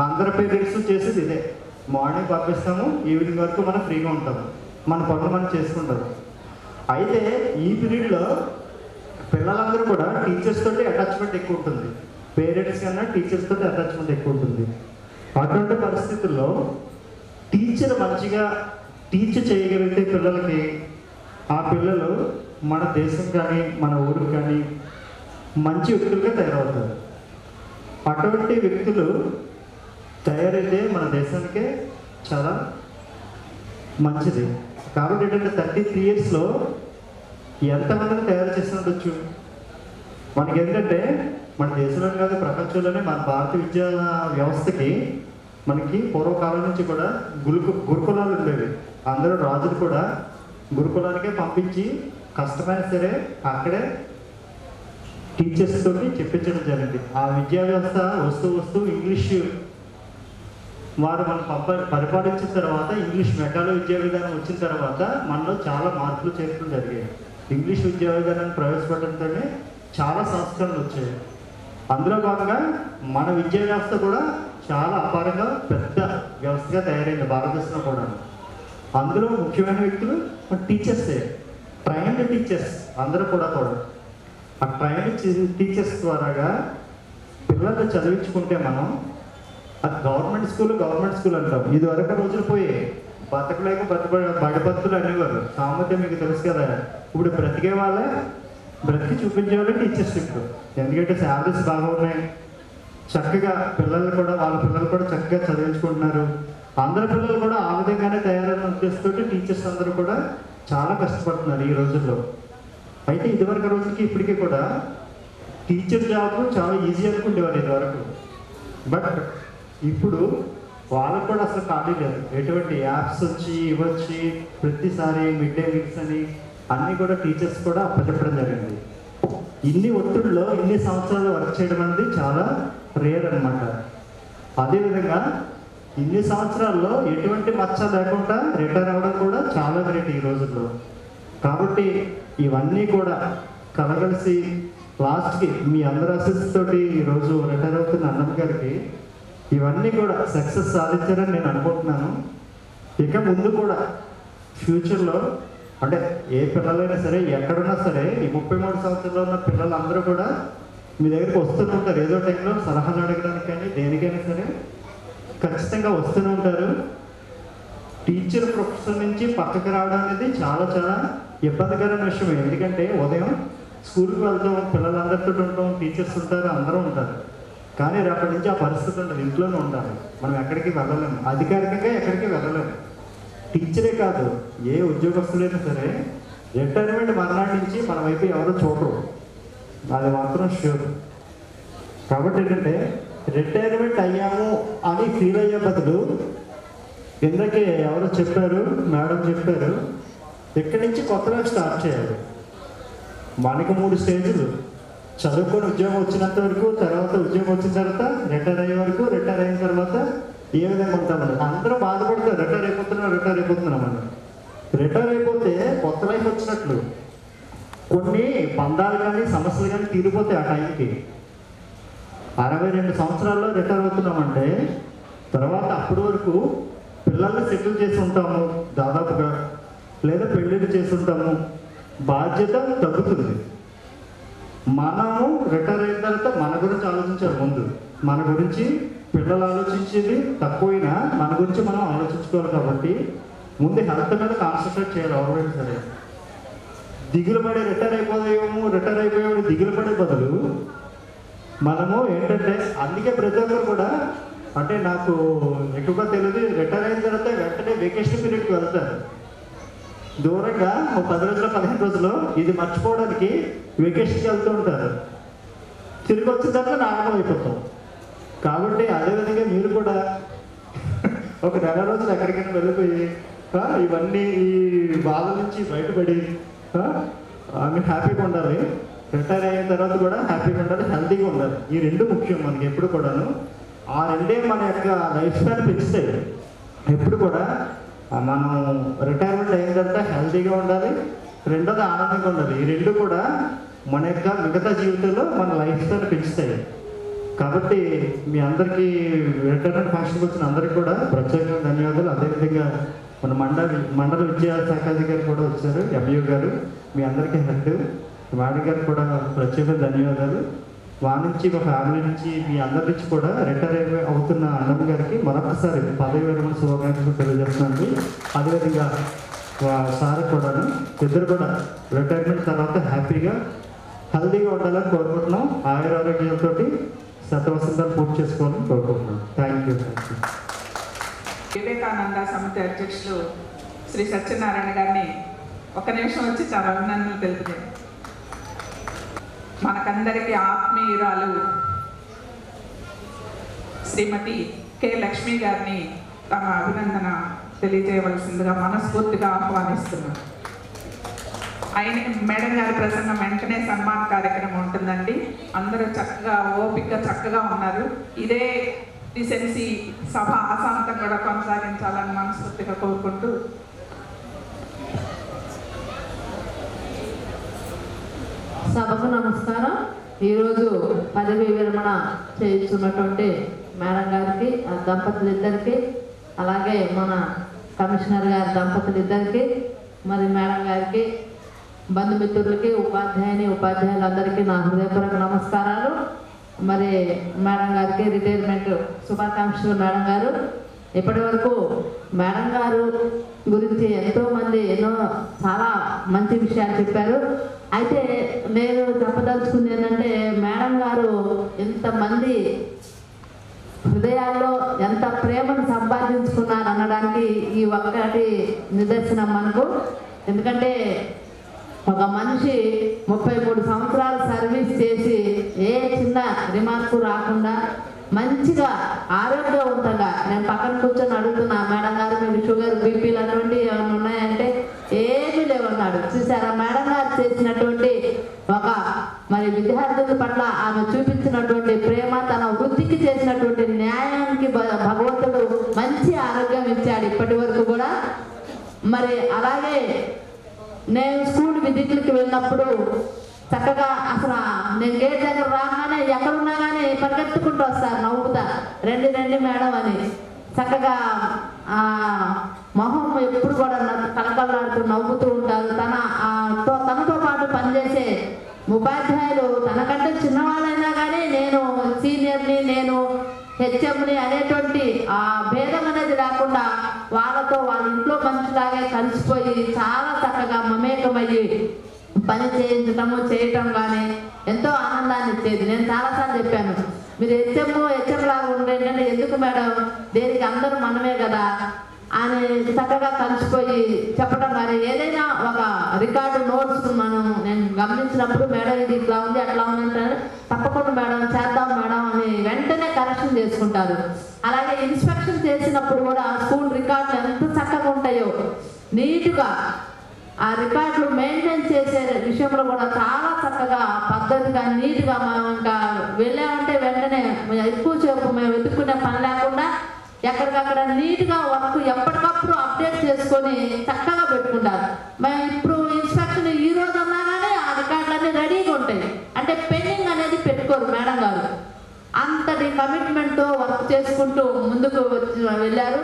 అందరి పేరెంట్స్ చేసేది ఇదే, మార్నింగ్ పంపిస్తాము, ఈవినింగ్ వరకు మనం ఫ్రీగా ఉంటాము, మన పనులు మనం చేసుకుంటాము. అయితే ఈ పీరియడ్లో పిల్లలందరూ కూడా టీచర్స్ తోటి అటాచ్మెంట్ ఎక్కువ ఉంటుంది, పేరెంట్స్ కన్నా టీచర్స్ తోటి అటాచ్మెంట్ ఎక్కువ ఉంటుంది. అటువంటి పరిస్థితుల్లో టీచర్ మంచిగా టీచ్ చేయగలిగితే పిల్లలకి, ఆ పిల్లలు మన దేశం కానీ మన ఊరికి కానీ మంచి వ్యక్తులుగా తయారవుతారు. అటువంటి వ్యక్తులు తయారైతే మన దేశానికే చాలా మంచిది. కాబట్టి ఏంటంటే 33 yearsలో ఎంతమందిని తయారు చేసి ఉండొచ్చు. మనకి ఏంటంటే మన దేశంలో కాదు ప్రపంచంలోనే మన భారత విద్యా వ్యవస్థకి మనకి పూర్వకాలం నుంచి కూడా గురుకులాలు ఉండేవి. అందరూ రాజులు కూడా గురుకులానికే పంపించి కష్టమైనా సరే అక్కడే టీచర్స్ తోటి చెప్పించడం జరిగింది. ఆ విద్యా వ్యవస్థ వస్తూ ఇంగ్లీష్ వారు మనం పరిపాలించిన తర్వాత, ఇంగ్లీష్ మెకాలో విద్యా విధానం వచ్చిన తర్వాత మనలో చాలా మార్పులు చేర్పులు జరిగాయి. ఇంగ్లీష్ విద్యా విధానాన్ని ప్రవేశపెట్టడంతోనే చాలా సంస్కరణలు వచ్చాయి. అందులో భాగంగా మన విద్యా వ్యవస్థ కూడా చాలా అపారంగా పెద్ద వ్యవస్థగా తయారైంది భారతదేశంలో కూడా. అందులో ముఖ్యమైన వ్యక్తులు టీచర్సే, ట్రైన్డ్ టీచర్స్ అందరూ కూడా. ఆ ట్రైన్డ్ టీచర్స్ ద్వారాగా పిల్లల్ని చదివించుకుంటే మనం, అది గవర్నమెంట్ స్కూల్ అంటాం. ఇది వరకు రోజులు పోయి బతకలేక బడిపత్తులు అనేవారు, సామర్థ్యం మీకు తెలుసు కదా. ఇప్పుడు బ్రతికే వాళ్ళే, బ్రతికి చూపించే వాళ్ళే టీచర్స్ ఇప్పుడు. ఎందుకంటే శాలరీస్ బాగా ఉన్నాయి, చక్కగా పిల్లలు కూడా, వాళ్ళ పిల్లలు కూడా చక్కగా చదివించుకుంటున్నారు. అందరి పిల్లలు కూడా ఆ విధంగానే తయారైన ఉద్దేశంతో టీచర్స్ అందరూ కూడా చాలా కష్టపడుతున్నారు ఈ రోజుల్లో. అయితే ఇదివరకు రోజులకి ఇప్పటికీ కూడా టీచర్ జాబ్ చాలా ఈజీ అనుకుంటేవారు ఇదివరకు. బట్ ఇప్పుడు వాళ్ళకు కూడా అసలు ఖాళీ లేదు. ఎటువంటి యాప్స్ వచ్చి ఇవ్వచ్చి ప్రతిసారి మిడ్ డే మీల్స్ అని అన్నీ కూడా టీచర్స్ కూడా అప్పచెప్పడం జరిగింది. ఇన్ని ఒత్తిడిలో ఇన్ని సంవత్సరాలు వర్క్ చేయడం అనేది చాలా రేర్ అనమాట. అదేవిధంగా ఇన్ని సంవత్సరాల్లో ఎటువంటి మచ్చ లేకుండా రిటైర్ అవ్వడం కూడా చాలా గ్రేట్ ఈ రోజుల్లో. కాబట్టి ఇవన్నీ కూడా కలగలిసి లాస్ట్కి మీ అందరి అసిస్ట్ తోటి ఈరోజు రిటైర్ అవుతున్న అన్నమ్మ గారికి ఇవన్నీ కూడా సక్సెస్ సాధించారని నేను అనుకుంటున్నాను. ఇక ముందు కూడా ఫ్యూచర్లో అంటే ఏ పిల్లలైనా సరే ఎక్కడున్నా సరే ఈ 33 సంవత్సరాల్లో ఉన్న పిల్లలందరూ కూడా మీ దగ్గరికి వస్తూనే ఉంటారు. ఏదో టైంలో సలహాలు అడగడానికి కానీ దేనికైనా సరే ఖచ్చితంగా వస్తూనే ఉంటారు. టీచర్ ప్రొఫెషన్ నుంచి పక్కకు రావడం అనేది చాలా చాలా ఇబ్బందికరమైన విషయం. ఎందుకంటే ఉదయం స్కూల్కి వెళ్తాం, పిల్లలందరితో ఉంటాం, టీచర్స్ ఉంటారు, అందరూ ఉంటారు. కానీ రేపటి నుంచి ఆ పరిస్థితి ఉండదు, ఇంట్లోనే ఉండాలి. మనం ఎక్కడికి వెళ్ళలేము, అధికారికంగా ఎక్కడికి వెళ్ళలేము. టీచరే కాదు, ఏ ఉద్యోగస్తులైనా సరే రిటైర్మెంట్ మర్నాటి నుంచి మన వైపు ఎవరు చూడరు, అది మాత్రం ష్యూర్. కాబట్టి ఏంటంటే రిటైర్మెంట్ అయ్యాము అని ఫీల్ అయ్యే బదులు, ఇందాకే ఎవరో చెప్పారు, మేడం చెప్పారు, ఇక్కడి నుంచి కొత్తగా స్టార్ట్ చేయాలి. మనకి 3 స్టేజ్లు: చదువుకొని ఉద్యోగం వచ్చినంత వరకు, తర్వాత ఉద్యోగం వచ్చిన తర్వాత రిటైర్ అయ్యే వరకు, రిటైర్ అయిన తర్వాత ఏ విధంగా ఉంటామని. అందరూ బాధపడతారు, రిటైర్ అయిపోతున్నామని. రిటైర్ అయిపోతే కొత్త లైఫ్ వచ్చినట్లు. కొన్ని బంధాలు కానీ సమస్యలు కానీ తీరిపోతాయి ఆ టైంకి. 62 సంవత్సరాల్లో రిటైర్ అవుతున్నామంటే తర్వాత అప్పటి వరకు పిల్లల్ని సెటిల్ చేసి ఉంటాము దాదాపుగా, లేదా పెళ్ళిళ్ళు చేసి ఉంటాము, బాధ్యత తగ్గుతుంది. మనము రిటైర్ అయిన తర్వాత మన గురించి ఆలోచించాలి. ముందు మన గురించి పిల్లలు ఆలోచించేది తక్కువైనా మన గురించి మనం ఆలోచించుకోవాలి. కాబట్టి ముందు హెల్త్ మీద కాన్సన్ట్రేట్ చేయాలి ఎవరైనా సరే. దిగులు పడి రిటైర్ అయిపోయాము దిగులు పడే బదులు మనము ఏంటంటే, అందుకే ప్రతి ఒక్కరు కూడా, అంటే నాకు ఎక్కువగా తెలియదు, రిటైర్ అయిన తర్వాత వెంటనే వెకేషన్ పీరియడ్కి వెళ్తారు. దూరంగా 10 రోజులు 15 రోజులు ఇది మర్చిపోవడానికి వెకేషన్కి వెళ్తూ ఉంటారు. తిరిగి వచ్చిన తర్వాత నాటకం అయిపోతాం. కాబట్టి అదేవిధంగా మీరు కూడా ఒక నెల రోజులు ఎక్కడికైనా వెళ్ళిపోయి ఇవన్నీ ఈ బాధ నుంచి బయటపడి మీరు హ్యాపీగా ఉండాలి. రిటైర్ అయిన తర్వాత కూడా హ్యాపీగా ఉండాలి, హెల్తీగా ఉండాలి. ఈ రెండు ముఖ్యం మనకి ఎప్పుడు కూడాను. ఆ రెండే మన యొక్క లైఫ్ స్టైల్ పెంచుతాయి. ఎప్పుడు కూడా మనం రిటైర్మెంట్ అయిన తర్వాత హెల్తీగా ఉండాలి, రెండోది ఆనందంగా ఉండాలి. ఈ రెండు కూడా మన యొక్క మిగతా జీవితంలో మన లైఫ్ స్టైల్ పెంచుతాయి. కాబట్టి మీ అందరికీ రిటైర్మెంట్ ఫంక్షన్కి వచ్చిన అందరికీ కూడా ప్రత్యేకంగా ధన్యవాదాలు. అదేవిధంగా మన మండల విద్యా శాఖ అధికారి కూడా వచ్చారు, ఎంయూ గారు. మీ అందరికీ హెడ్ వాడి గారికి కూడా ప్రత్యేక ధన్యవాదాలు. వాడి నుంచి మా ఫ్యామిలీ నుంచి మీ అందరి నుంచి కూడా రిటైర్ అవుతున్న అన్నమ్మ గారికి మరొకసారి పదవి విరమణ శుభాకాంక్షలు తెలియజేస్తున్నాను. అదేవిధంగా సార్ కూడాను ఇద్దరు కూడా రిటైర్మెంట్ తర్వాత హ్యాపీగా హెల్తీగా ఉండాలని కోరుకుంటున్నాం. ఆరోగ్యాలతో శతవసంతాలు పూర్తి చేసుకోవాలని కోరుకుంటున్నాం. Thank you. వివేకానంద సమితి అధ్యక్షులు శ్రీ సత్యనారాయణ గారిని ఒక నిమిషం వచ్చి చాలా అభినందనలు తెలుపుతారు. మనకందరికీ ఆత్మీయురాలు శ్రీమతి కె లక్ష్మి గారిని తమ అభినందన తెలియజేయవలసిందిగా మనస్ఫూర్తిగా ఆహ్వానిస్తున్నారు. ఆయన మేడం గారి ప్రసంగం వెంటనే సన్మాన కార్యక్రమం ఉంటుందండి. అందరూ చక్కగా ఓపికగా చక్కగా ఉన్నారు. ఇదే డిసెన్సీ సభ అశాంతం కూడా కొనసాగించాలని మనస్ఫూర్తిగా కోరుకుంటూ సభకు నమస్కారం. ఈరోజు పదవి విరమణ చేస్తున్నటువంటి మేడం గారికి, దంపతులిద్దరికి, అలాగే మన కమిషనర్ గారి దంపతులిద్దరికి, మరి మేడం గారికి, బంధుమిత్రులకి, ఉపాధ్యాయులందరికీ నా హృదయపూర్వక నమస్కారాలు. మరి మేడం గారికి రిటైర్మెంట్ శుభాకాంక్షలు. మేడం గారు ఇప్పటి వరకు మేడం గారు గురించి ఎంతోమంది చాలా మంచి విషయాలు చెప్పారు. అయితే నేను చెప్పదలుచుకుంది ఏంటంటే, మేడం గారు ఇంతమంది హృదయాల్లో ఎంత ప్రేమను సంపాదించుకున్నారు అనడానికి ఈ ఒక్కటి నిదర్శనం మనకు. ఎందుకంటే ఒక మనిషి 33 సంవత్సరాలు సర్వీస్ చేసి ఏ చిన్న రిమార్కు రాకుండా మంచిగా ఆరోగ్యవంతంగా, నేను పక్కన కూర్చొని అడుగుతున్నా, మేడం గారు మీకు షుగర్ బీపీలు అటువంటి ఏమైనా ఉన్నాయంటే ఏమీ లేవన్నాడు. చూసారా, మేడం గారు చేసినటువంటి ఒక మరి విద్యార్థుల పట్ల ఆమె చూపించినటువంటి ప్రేమ, తన వృత్తికి చేసినటువంటి న్యాయానికి భగవంతుడు మంచి ఆరోగ్యం ఇచ్చాడు ఇప్పటి వరకు కూడా. మరి అలాగే నేను స్కూల్ విజిట్లకి వెళ్ళినప్పుడు చక్కగా అసలు నేను గేట్ దగ్గర రాగానే ఎక్కడున్నా కానీ పరిగెత్తుకుంటూ వస్తారు నవ్వుతా, రండి రండి మేడం అని. చక్కగా మొహం ఎప్పుడు కూడా కలకలాడుతూ నవ్వుతూ ఉంటారు. తనతో పాటు పనిచేసే ఉపాధ్యాయులు తనకంటే చిన్నవాళ్ళైనా కానీ నేను సీనియర్ని, నేను హెచ్ఎంని అనేటువంటి ఆ భేదం అనేది లేకుండా వాళ్ళతో వాళ్ళ ఇంట్లో మనిషిలాగే కలిసిపోయి చాలా చక్కగా మమేకమయ్యి పని చేయటం కానీ ఎంతో ఆనందాన్ని ఇచ్చేది. నేను చాలాసార్లు చెప్పాను, మీరు హెచ్ఎం లాగా ఉండేటంటే ఎందుకు మేడం, దేనికి అందరూ మనమే కదా అని చక్కగా కలిసిపోయి చెప్పడం కానీ, ఏదైనా ఒక రికార్డు నోట్స్ నేను గమనించినప్పుడు మేడం ఇది ఇట్లా ఉంది అట్లా ఉంది అంటే తప్పకుండా మేడం చేద్దాం మేడం అని వెంటనే కరెక్షన్ చేసుకుంటారు. అలాగే ఇన్స్పెక్షన్ చేసినప్పుడు కూడా స్కూల్ రికార్డులు ఎంత చక్కగా ఉంటాయో నీట్గా ఆ రికార్డులు మెయింటైన్ చేసే విషయంలో కూడా చాలా చక్కగా పద్ధతిగా నీట్గా మనం ఇంకా వెళ్ళామంటే వెంటనే ఎక్కువసేపు మేము వెతుక్కునే పని లేకుండా ఎక్కడికక్కడ నీట్గా వర్క్ ఎప్పటికప్పుడు అప్డేట్ చేసుకొని చక్కగా పెట్టుకుంటారు. మేము ఇప్పుడు ఇన్స్పెక్షన్ ఈ రోజు అన్నా కానీ ఆ రికార్డులన్నీ రెడీగా ఉంటాయి, అంటే పెండింగ్ అనేది పెట్టుకోరు మేడం గారు. అంతటి కమిట్మెంట్తో వర్క్ చేసుకుంటూ ముందుకు వెళ్ళారు.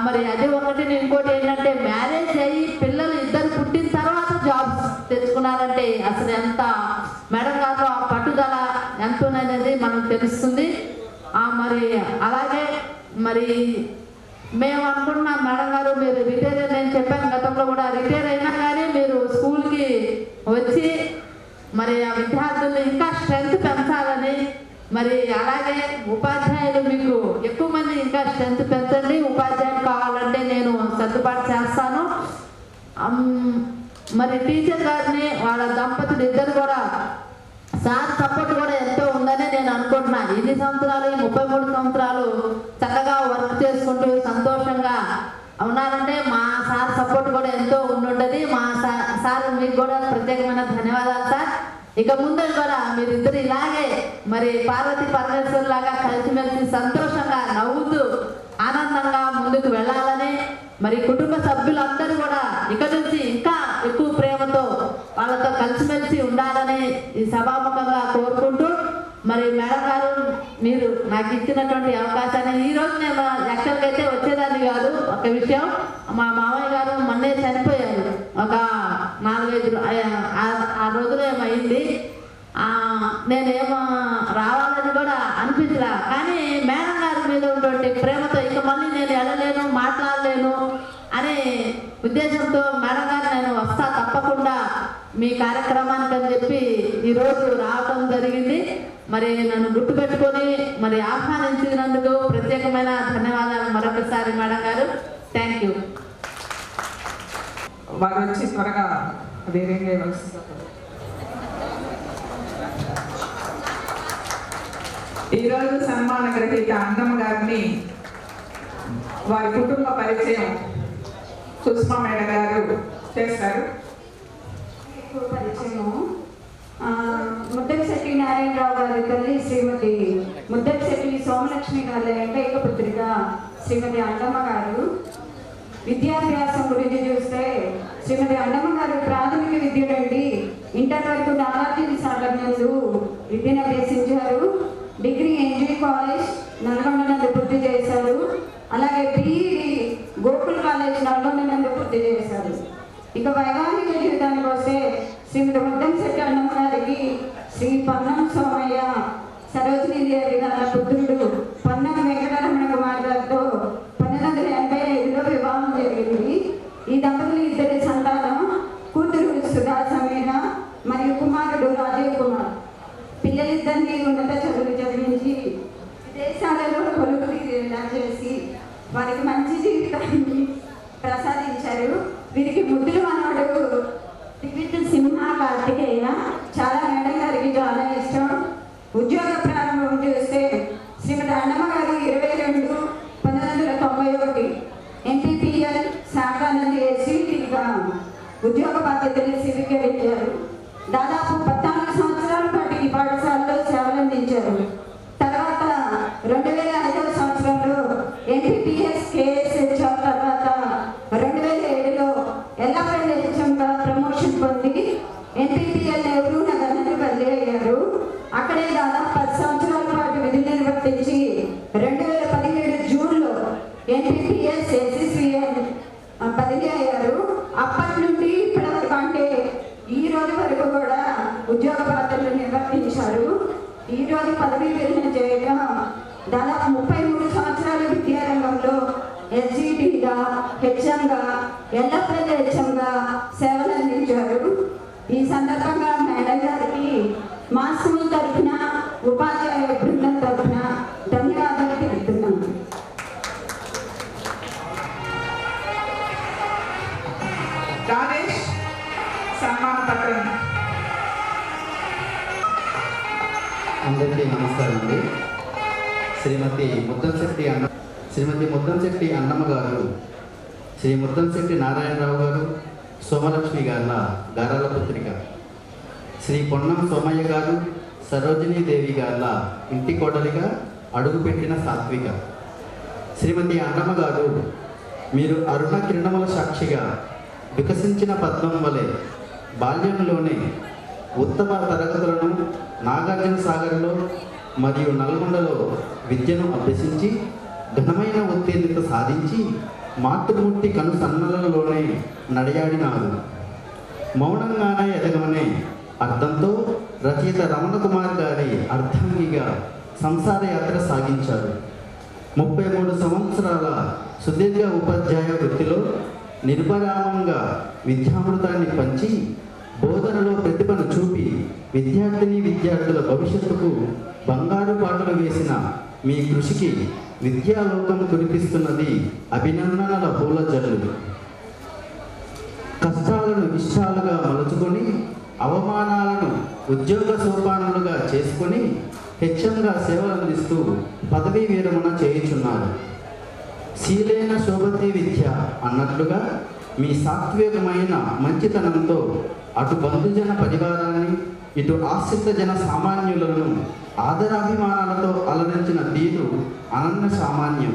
మరి అది ఒకటి. ఇంకోటి ఏంటంటే, మ్యారేజ్ అయ్యి పిల్లలు ఇద్దరు పుట్టిన తర్వాత జాబ్స్ తెచ్చుకున్నారంటే అసలు ఎంత మేడం గారు ఆ పట్టుదల ఎంతోననేది మనకు తెలుస్తుంది. మరి అలాగే మరి మేము అనుకుంటున్నాం మేడం గారు మీరు రిటైర్ అయ్యి, నేను చెప్పాను గతంలో కూడా, రిటైర్ అయినా కానీ మీరు స్కూల్కి వచ్చి మరి ఆ విద్యార్థులు ఇంకా స్ట్రెంత్ పెంచాలని, మరి అలాగే ఉపాధ్యాయులు మీకు ఎక్కువ మంది ఇంకా స్ట్రెంత్ పెంచండి, ఉపాధ్యాయులు కావాలంటే నేను సర్దుబాటు చేస్తాను. మరి టీచర్ గారిని వాళ్ళ దంపతులు ఇద్దరు కూడా సార్ సపోర్ట్ కూడా ఎంతో ఉందని నేను అనుకుంటున్నా ఎన్ని సంవత్సరాలు, 33 సంవత్సరాలు చక్కగా వర్క్ చేసుకుంటూ సంతోషంగా ఉన్నారంటే మా సార్ సపోర్ట్ కూడా ఎంతో ఉండుంటది. మా సార్ మీకు కూడా ప్రత్యేకమైన ధన్యవాదాలు సార్. ఇక ముందు కూడా మీరిద్దరు ఇలాగే మరి పార్వతీ పరమేశ్వర్ లాగా కలిసిమెలిసి సంతోషంగా నవ్వుతూ ఆనందంగా ముందుకు వెళ్ళాలని, మరి కుటుంబ సభ్యులందరూ కూడా ఇక నుంచి ఇంకా ఎక్కువ ప్రేమతో వాళ్ళతో కలిసిమెలిసి ఉండాలని ఈ సభాముఖంగా కోరుకుంటూ, మరి మేడం గారు మీరు నాకు ఇచ్చినటువంటి అవకాశాన్ని, ఈరోజు నేను యాక్చువల్గా అయితే వచ్చేదాన్ని కాదు. ఒక విషయం, మా మామయ్య గారు మొన్నే చనిపోయారు, ఒక 4-5 రోజులు ఏమైంది. నేనేమో రావాలని కూడా అనిపించలా, కానీ మేడం గారి మీద ఉన్నటువంటి ప్రేమతో ఇక మళ్ళీ నేను వెళ్ళలేను, మాట్లాడలేను అనే ఉద్దేశంతో మేడం గారు నేను వస్తా తప్పకుండా మీ కార్యక్రమానికి అని చెప్పి ఈరోజు రావటం జరిగింది. మరి నన్ను గుర్తుపెట్టుకొని మరి ఆహ్వానించినందుకు ప్రత్యేకమైన ధన్యవాదాలు మరొకసారి మేడం గారు. Thank you. వారు వచ్చి త్వరగా వేరేగా ఇవ్వాల్సింది. ఈరోజు సన్మాన గ్రహీత అన్నమ్మ గారిని వారి కుటుంబ పరిచయం సుష్మా మేడం గారు చేస్తారు. పరిచయము ముద్దశెట్టి నారాయణరావు గారి తల్లి శ్రీమతి ముద్దశెట్టి సోమలక్ష్మి గారి ఏకైక పుత్రిక శ్రీమతి అన్నమ్మ గారు. విద్యాభ్యాసం గురించి చూస్తే శ్రీమతి అన్నమ్మ గారు ప్రాథమిక విద్య నుండి ఇంటర్ వరకు నాగార్జున సాగర్ నందు విద్యను అభ్యసించారు. డిగ్రీ ఎన్జీ కాలేజ్ నల్గొండ నందు పూర్తి చేశారు. అలాగే బీఈడి గోకుల్ కాలేజ్ నల్గొండ నందు పూర్తి చేశారు. ఇక వైవాహిక జీవితానికి వస్తే శ్రీమతి ముద్దంశెట్టి అన్నమ్మ గారికి శ్రీ పన్నం సోమయ్య సరోజినీ దేవి గారి పుత్రుడు పన్నం వెంకటరమణ కుమార్ గారితో 1985లో వివాహం జరిగింది. ఈ దంపతులు ఇద్దరి సంతానం, కూతురు సుధా సమీర మరియు కుమారుడు రాజీవ్ కుమార్. పిల్లలిద్దరినీ ఉన్నత చదువులు చదివించి విదేశాలలో కొలువులు చేసి వారికి మంచి జీవితాన్ని ప్రసాదించారు. వీరికి ముద్దులు మనవడు దివిట్ సింహ కార్తికేయ. చాలా మేడం గారికి చాలా ఇష్టం. ఉద్యోగ ప్రారంభం చూస్తే శ్రీమతి అన్నమ్మ గారు 22/1991 NPPL శాఖ నుండి SVTగా ఉద్యోగ బాధ్యతలు స్వీకరించారు. దాదాపు 14 సంవత్సరాల పాటు ఈ పాఠశాలలో సేవలందించారు. తర్వాత 2005వ సంవత్సరంలో NPPS KSHR, తర్వాత 2007లో ఎల్లపల్లి హెచ్ఎంగా ప్రమోషన్ పొంది NPPL నెహ్రూ నగర్ నుండి బదిలీ అయ్యారు. అక్కడే దాదాపు 10 సంవత్సరాల పాటు విధులు నిర్వర్తించి 2017 జూన్లో NPPS SSVN బదిలీ అయ్యారు. అప్పటి నుండి ఇప్పటి వరకు, అంటే ఈ రోజు వరకు కూడా ఉద్యోగ బాధ్యతలు నిర్వర్తించారు. ఈ రోజు పదవీ విరమణ చేయగా దాదాపు 33 సంవత్సరాల విద్యారంగంలో SGTగా, హెచ్ఎంగా, ఎల్లపల్లి హెచ్ఎంగా సేవలు అందించారు. ఈ సందర్భంగా మేడం గారికి మా స్కూల్ తరఫున, ఉపాధ్యాయ బృందం తరఫున ధన్యవాదాలు తెలుపుతున్నాను. రాజేష్ సన్మాన పత్రం. అందరికీ నమస్కారం అండి. శ్రీమతి ముద్దంశెట్టి అన్నమ్మ గారు, శ్రీ ముద్దంశెట్టి నారాయణరావు గారు, సోమలక్ష్మి గారుల గారాల పుత్రిక. శ్రీ పొన్నం సోమయ్య గారు, సరోజినీ దేవి గారుల ఇంటి కోడలిగా అడుగుపెట్టిన సాత్విక. శ్రీమతి అన్నమ్మ గారు, మీరు అరుణ కిరణముల సాక్షిగా వికసించిన పద్మం వలె బాల్యంలోనే ఉత్తమ తరగతులను నాగార్జున సాగర్లో మరియు నల్గొండలో విద్యను అభ్యసించి ఘనమైన ఉత్తీర్ణత సాధించి మాతృమూర్తి కను సన్నలలోనే నడయాడినారు. మౌనంగానే ఎదగమనే అర్థంతో రచయిత రమణ కుమార్ గారి అర్ధాంగిగా సంసార యాత్ర సాగించారు. 33 సంవత్సరాల సుదీర్ఘ ఉపాధ్యాయ వృత్తిలో నిర్విరామంగా విద్యామృతాన్ని పంచి బోధనలో ప్రతిభను చూపి విద్యార్థుల భవిష్యత్తుకు బంగారు బాటలు వేసిన మీ కృషికి విద్యాలోకం కురిపిస్తున్నది అభినందనల పూల జల్లు. కష్టాలను ఇష్టాలుగా మలుచుకొని అవమానాలను ఉద్యోగ సోపానాలుగా చేసుకొని హెచ్ఎంగా సేవలు అందిస్తూ పదవీ విరమణ చేయుచున్నారు. శీలైన శోభతే విద్య అన్నట్లుగా మీ సాత్వికమైన మంచితనంతో అటు బంధుజన పరివారాన్ని ఇటు ఆశ్రిత జన సామాన్యులను ఆదరాభిమానాలతో అలరించిన తీరు అనన్య సామాన్యం.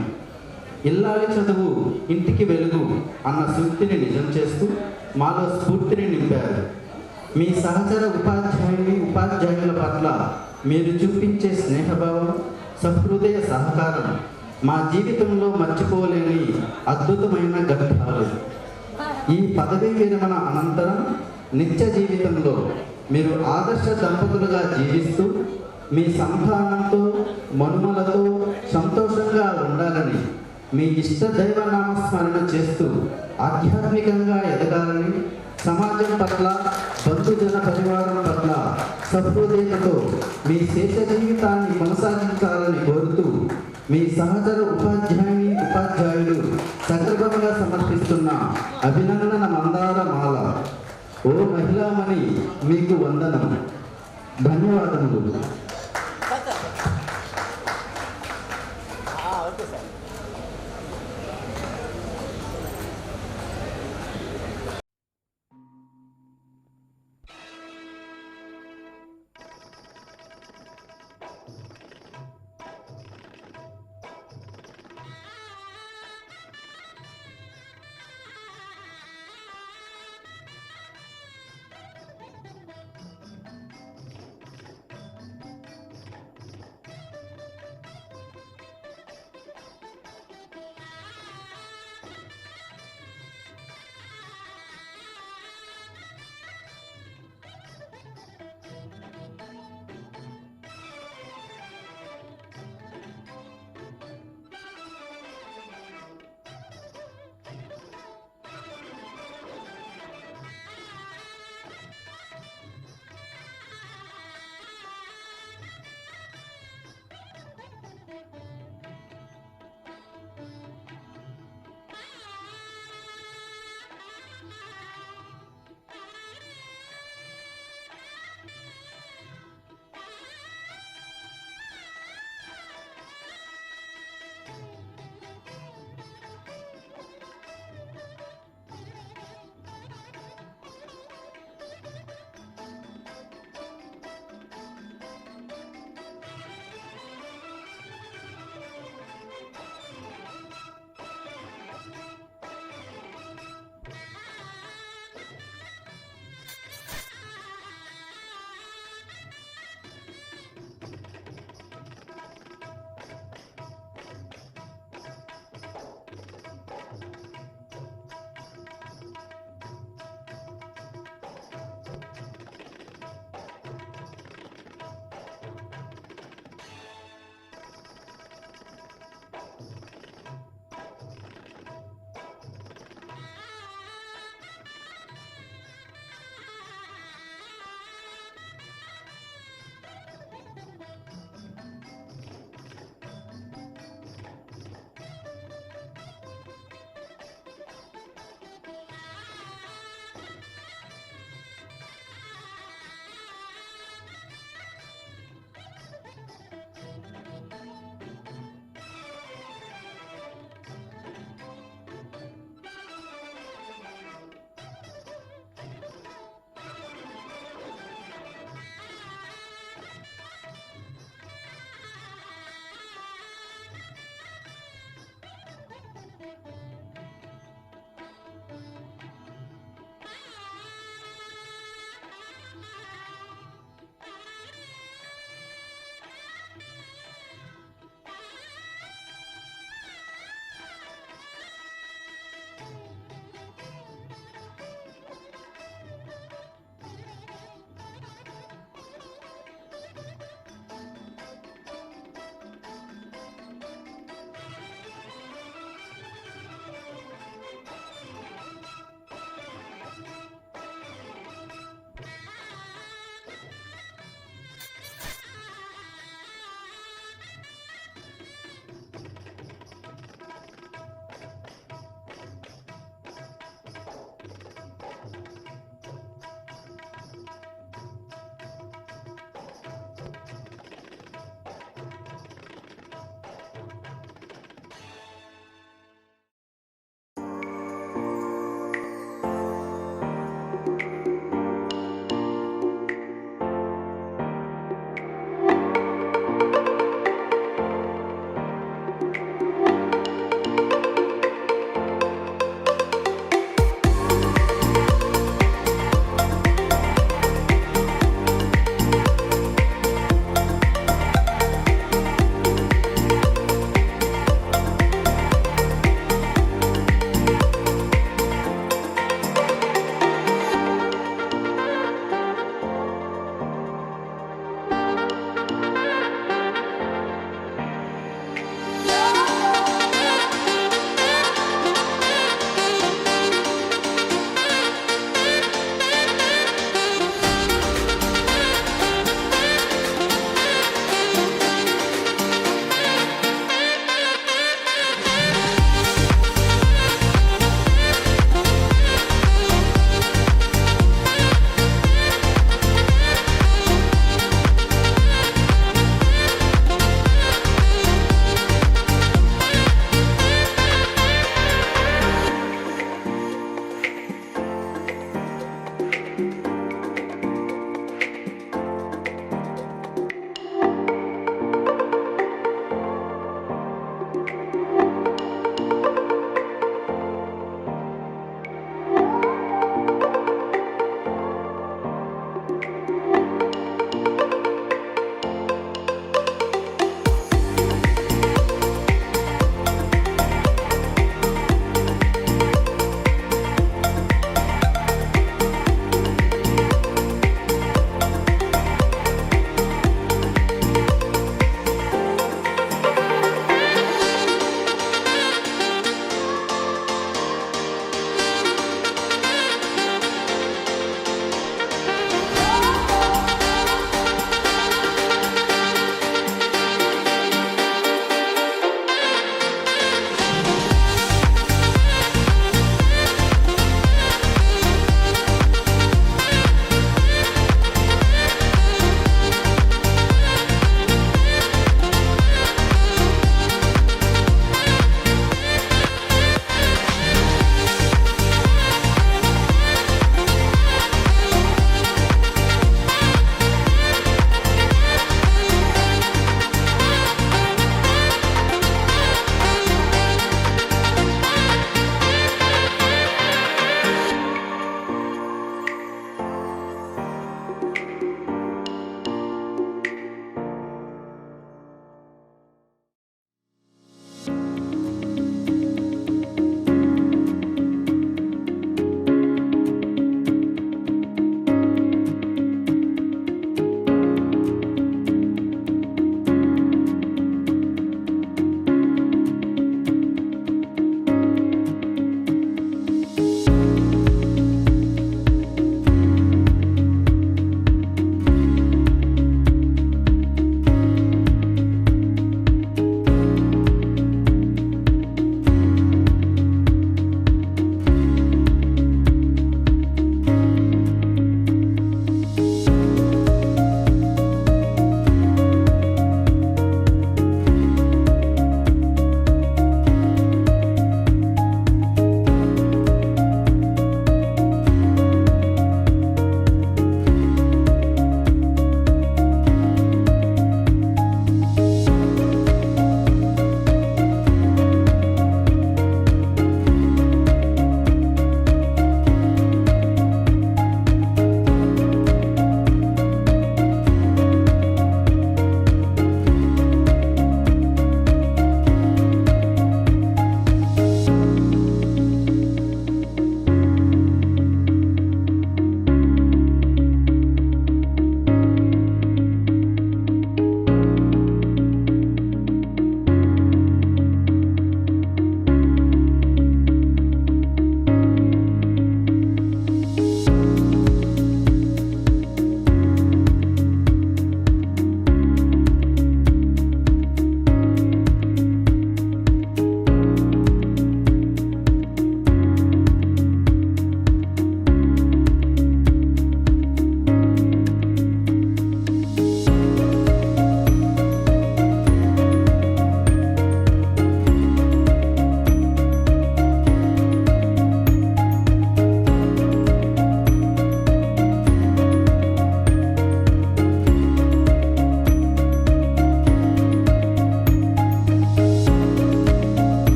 ఇల్లాలి చదువు ఇంటికి వెలుగు అన్న సూక్తిని నిజం చేస్తూ మాలో స్ఫూర్తిని నింపారు. మీ సహచర ఉపాధ్యాయుల పట్ల మీరు చూపించే స్నేహభావం, సహృదయ సహకారం మా జీవితంలో మర్చిపోలేని అద్భుతమైన ఘట్టాలు. ఈ పదవీ విరమణ అనంతరం నిత్య జీవితంలో మీరు ఆదర్శ దంపతులుగా జీవిస్తూ మీ సంతానంతో మనుమలతో సంతోషంగా ఉండాలని, మీ ఇష్ట దైవ నామస్మరణ చేస్తూ ఆధ్యాత్మికంగా ఎదగాలని, సమాజం పట్ల బంధుజన పరివారం పట్ల సహృదయతతో మీ శేష జీవితాన్ని కొనసాగించాలని కోరుతూ మీ సహచర ఉపాధ్యాయులు సగర్భంగా సమర్పిస్తున్న అభినందన మందార మాల. ఓ మహిళామణి, మీకు వందనం. ధన్యవాదములు.